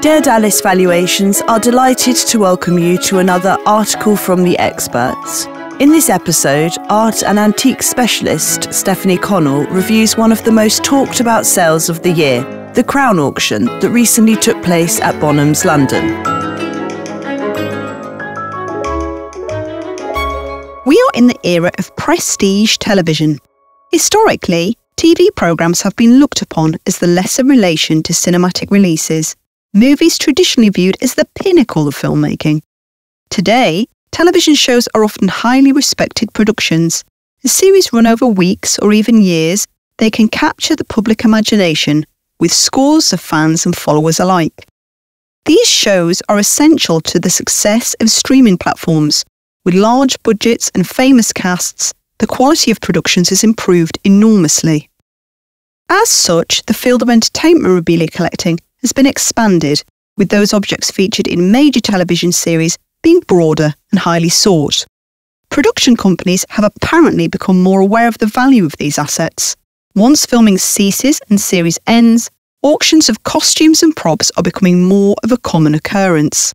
Dear Dallas Valuations are delighted to welcome you to another Article from the Experts. In this episode, art and antique specialist Stephanie Connell reviews one of the most talked about sales of the year, the Crown auction that recently took place at Bonhams, London. We are in the era of prestige television. Historically, TV programmes have been looked upon as the lesser relation to cinematic releases, movies traditionally viewed as the pinnacle of filmmaking. Today, television shows are often highly respected productions. As series run over weeks or even years, they can capture the public imagination with scores of fans and followers alike. These shows are essential to the success of streaming platforms. With large budgets and famous casts, the quality of productions has improved enormously. As such, the field of entertainment memorabilia collecting has been expanded, with those objects featured in major television series being broader and highly sought. Production companies have apparently become more aware of the value of these assets. Once filming ceases and series ends, auctions of costumes and props are becoming more of a common occurrence.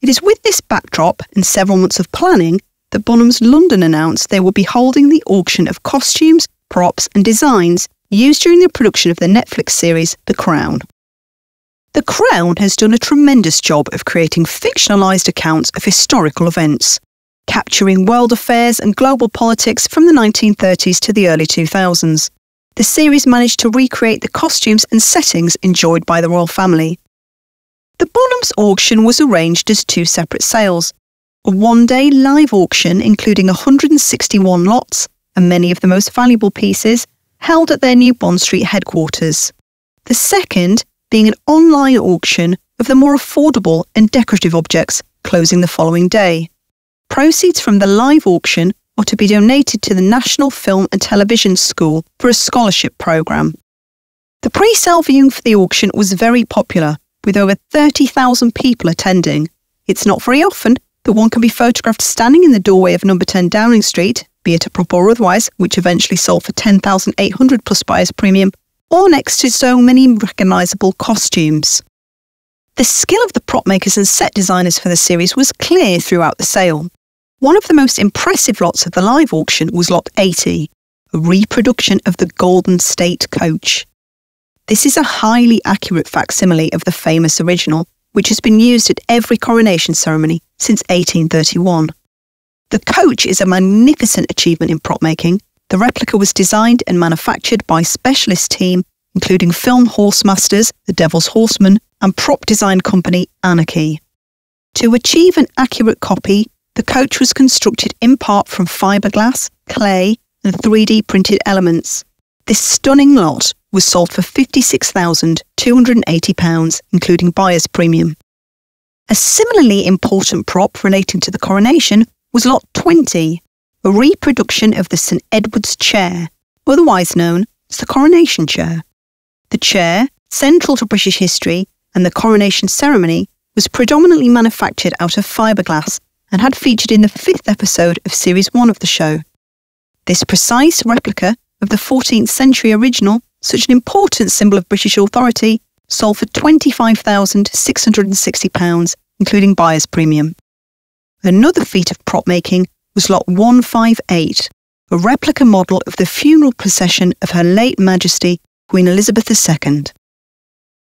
It is with this backdrop and several months of planning that Bonhams London announced they will be holding the auction of costumes, props and designs used during the production of the Netflix series The Crown. The Crown has done a tremendous job of creating fictionalised accounts of historical events, capturing world affairs and global politics from the 1930s to the early 2000s. The series managed to recreate the costumes and settings enjoyed by the royal family. The Bonhams auction was arranged as two separate sales, a one-day live auction including 161 lots and many of the most valuable pieces held at their new Bond Street headquarters. The second being an online auction of the more affordable and decorative objects, closing the following day. Proceeds from the live auction are to be donated to the National Film and Television School for a scholarship programme. The pre-sale viewing for the auction was very popular, with over 30,000 people attending. It's not very often that one can be photographed standing in the doorway of number 10 Downing Street, be it a prop or otherwise, which eventually sold for $10,800 plus buyer's premium, or next to so many recognisable costumes. The skill of the prop makers and set designers for the series was clear throughout the sale. One of the most impressive lots of the live auction was Lot 80, a reproduction of the Golden State coach. This is a highly accurate facsimile of the famous original, which has been used at every coronation ceremony since 1831. The coach is a magnificent achievement in prop making. The replica was designed and manufactured by a specialist team, including film horse masters, the Devil's Horseman, and prop design company Anarchy. To achieve an accurate copy, the coach was constructed in part from fiberglass, clay, and 3D printed elements. This stunning lot was sold for £56,280, including buyer's premium. A similarly important prop relating to the coronation was Lot 20, a reproduction of the St Edward's chair, otherwise known as the coronation chair. The chair, central to British history and the coronation ceremony, was predominantly manufactured out of fiberglass and had featured in the 5th episode of Series 1 of the show. This precise replica of the 14th century original, such an important symbol of British authority, sold for £25,660, including buyer's premium. Another feat of prop making was Lot 158, a replica model of the funeral procession of Her late Majesty Queen Elizabeth II.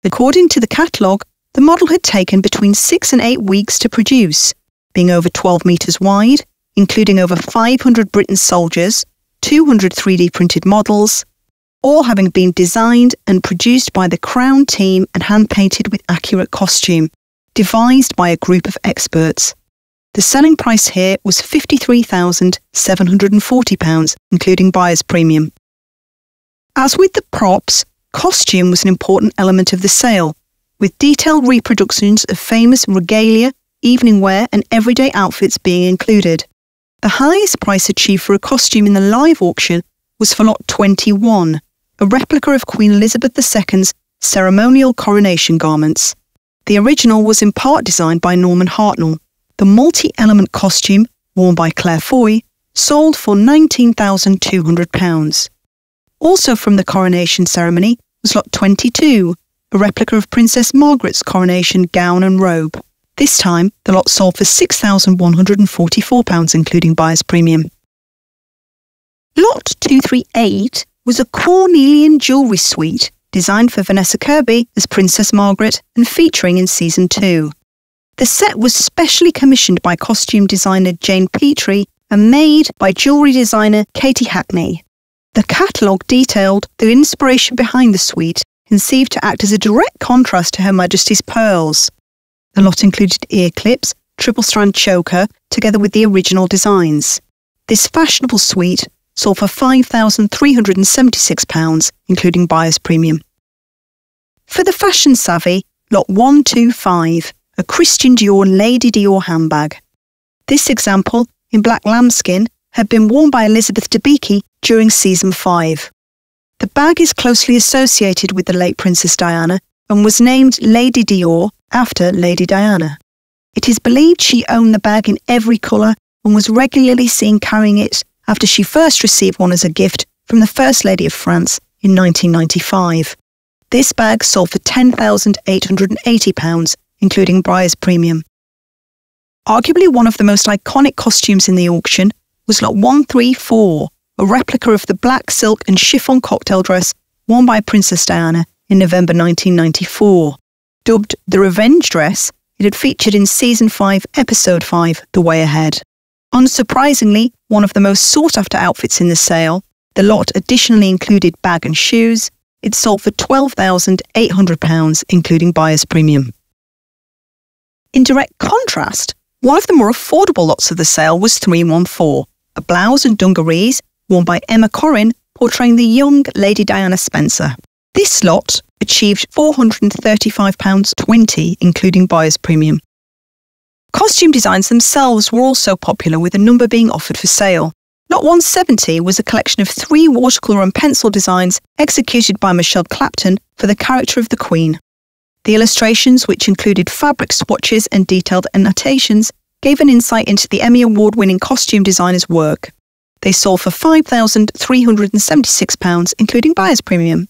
According to the catalogue, the model had taken between 6 and 8 weeks to produce, being over 12 metres wide, including over 500 Britain's soldiers, 200 3D printed models, all having been designed and produced by the Crown team and hand-painted with accurate costume, devised by a group of experts. The selling price here was £53,740, including buyer's premium. As with the props, costume was an important element of the sale, with detailed reproductions of famous regalia, evening wear and everyday outfits being included. The highest price achieved for a costume in the live auction was for Lot 21, a replica of Queen Elizabeth II's ceremonial coronation garments. The original was in part designed by Norman Hartnell. The multi-element costume, worn by Claire Foy, sold for £19,200. Also from the coronation ceremony was Lot 22, a replica of Princess Margaret's coronation gown and robe. This time, the lot sold for £6,144, including buyer's premium. Lot 238 was a Cornelian jewellery suite designed for Vanessa Kirby as Princess Margaret and featuring in Season 2. The set was specially commissioned by costume designer Jane Petrie and made by jewellery designer Katie Hackney. The catalogue detailed the inspiration behind the suite, conceived to act as a direct contrast to Her Majesty's pearls. The lot included ear clips, triple-strand choker, together with the original designs. This fashionable suite sold for £5,376, including buyer's premium. For the fashion savvy, Lot 125, a Christian Dior Lady Dior handbag. This example, in black lambskin, had been worn by Elizabeth Debicki during Season 5. The bag is closely associated with the late Princess Diana and was named Lady Dior after Lady Diana. It is believed she owned the bag in every colour and was regularly seen carrying it after she first received one as a gift from the First Lady of France in 1995. This bag sold for £10,880, including buyer's premium. Arguably one of the most iconic costumes in the auction was Lot 134, a replica of the black silk and chiffon cocktail dress worn by Princess Diana in November 1994. Dubbed the Revenge Dress, it had featured in Season 5, Episode 5, The Way Ahead. Unsurprisingly, one of the most sought-after outfits in the sale, the lot additionally included bag and shoes. It sold for £12,800, including buyer's premium. In direct contrast, one of the more affordable lots of the sale was 314, a blouse and dungarees worn by Emma Corrin, portraying the young Lady Diana Spencer. This lot achieved £435.20, including buyer's premium. Costume designs themselves were also popular, with a number being offered for sale. Lot 170 was a collection of 3 watercolour and pencil designs executed by Michelle Clapton for the character of the Queen. The illustrations, which included fabric swatches and detailed annotations, gave an insight into the Emmy Award-winning costume designer's work. They sold for £5,376, including buyer's premium.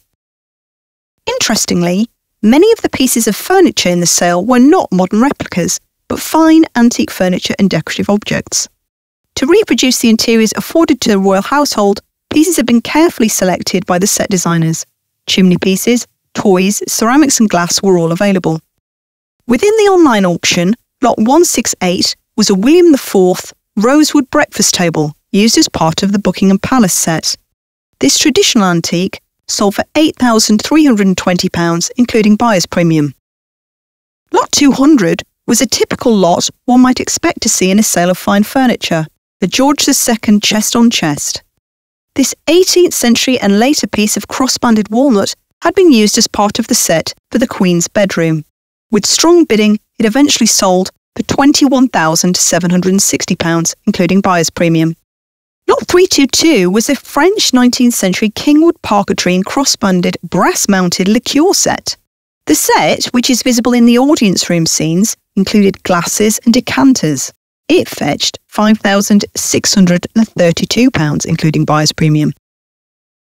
Interestingly, many of the pieces of furniture in the sale were not modern replicas, but fine antique furniture and decorative objects. To reproduce the interiors afforded to the royal household, pieces have been carefully selected by the set designers. Chimney pieces, toys, ceramics and glass were all available. Within the online auction, Lot 168 was a William IV rosewood breakfast table used as part of the Buckingham Palace set. This traditional antique sold for £8,320, including buyer's premium. Lot 200 was a typical lot one might expect to see in a sale of fine furniture, the George II chest on chest. This 18th century and later piece of cross-banded walnut had been used as part of the set for the Queen's bedroom. With strong bidding, it eventually sold for £21,760, including buyer's premium. Lot 322 was a French 19th century Kingwood parquetry cross-banded brass-mounted liqueur set. The set, which is visible in the audience room scenes, included glasses and decanters. It fetched £5,632, including buyer's premium.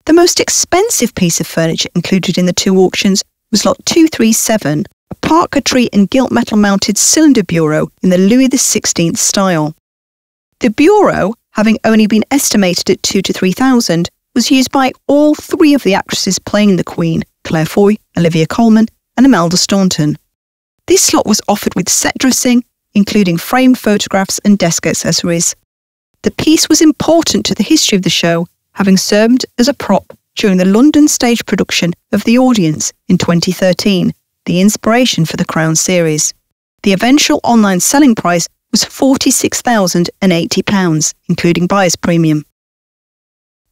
The most expensive piece of furniture included in the 2 auctions was Lot 237, a parquetry and gilt metal mounted cylinder bureau in the Louis XVI style. The bureau, having only been estimated at £2,000 to £3,000, was used by all 3 of the actresses playing the Queen, Claire Foy, Olivia Colman and Imelda Staunton. This lot was offered with set dressing, including framed photographs and desk accessories. The piece was important to the history of the show, having served as a prop during the London stage production of The Audience in 2013, the inspiration for the Crown series. The eventual online selling price was £46,080, including buyer's premium.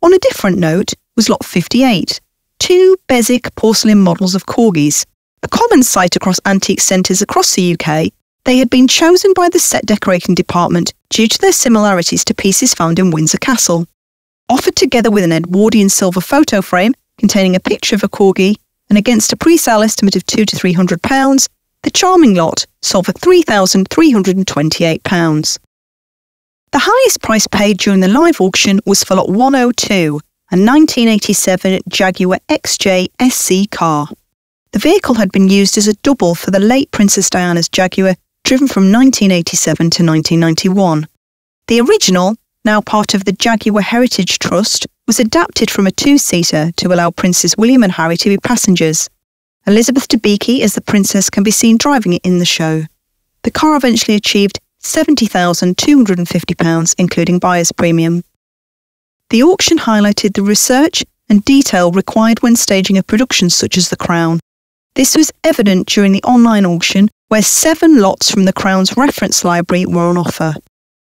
On a different note was Lot 58, 2 Bezic porcelain models of corgis. A common sight across antique centres across the UK, they had been chosen by the set decorating department due to their similarities to pieces found in Windsor Castle. Offered together with an Edwardian silver photo frame containing a picture of a corgi and against a pre-sale estimate of £200 to £300, the charming lot sold for £3,328. The highest price paid during the live auction was for Lot 102, a 1987 Jaguar XJ SC car. The vehicle had been used as a double for the late Princess Diana's Jaguar, driven from 1987 to 1991. The original, now part of the Jaguar Heritage Trust, was adapted from a two-seater to allow Princes William and Harry to be passengers. Elizabeth Debicki as the Princess can be seen driving it in the show. The car eventually achieved £70,250, including buyer's premium. The auction highlighted the research and detail required when staging a production such as The Crown. This was evident during the online auction, where 7 lots from The Crown's reference library were on offer.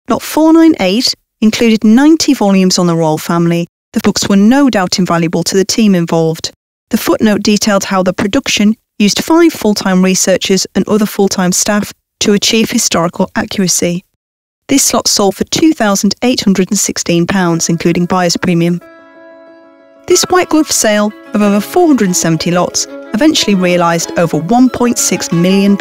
Lot 498 included 90 volumes on the royal family. The books were no doubt invaluable to the team involved. The footnote detailed how the production used 5 full-time researchers and other full-time staff to achieve historical accuracy. This lot sold for £2,816, including buyer's premium. This white glove sale of over 470 lots eventually realised over £1.6 million.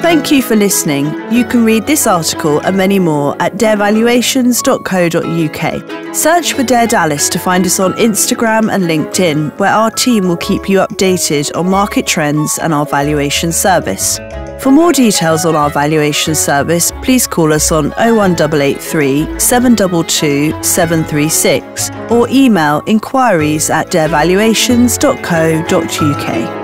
Thank you for listening. You can read this article and many more at darevaluations.co.uk. Search for Dare Dallas to find us on Instagram and LinkedIn, where our team will keep you updated on market trends and our valuation service. For more details on our valuation service, please call us on 01883 722 736 or email inquiries@darevaluations.co.uk.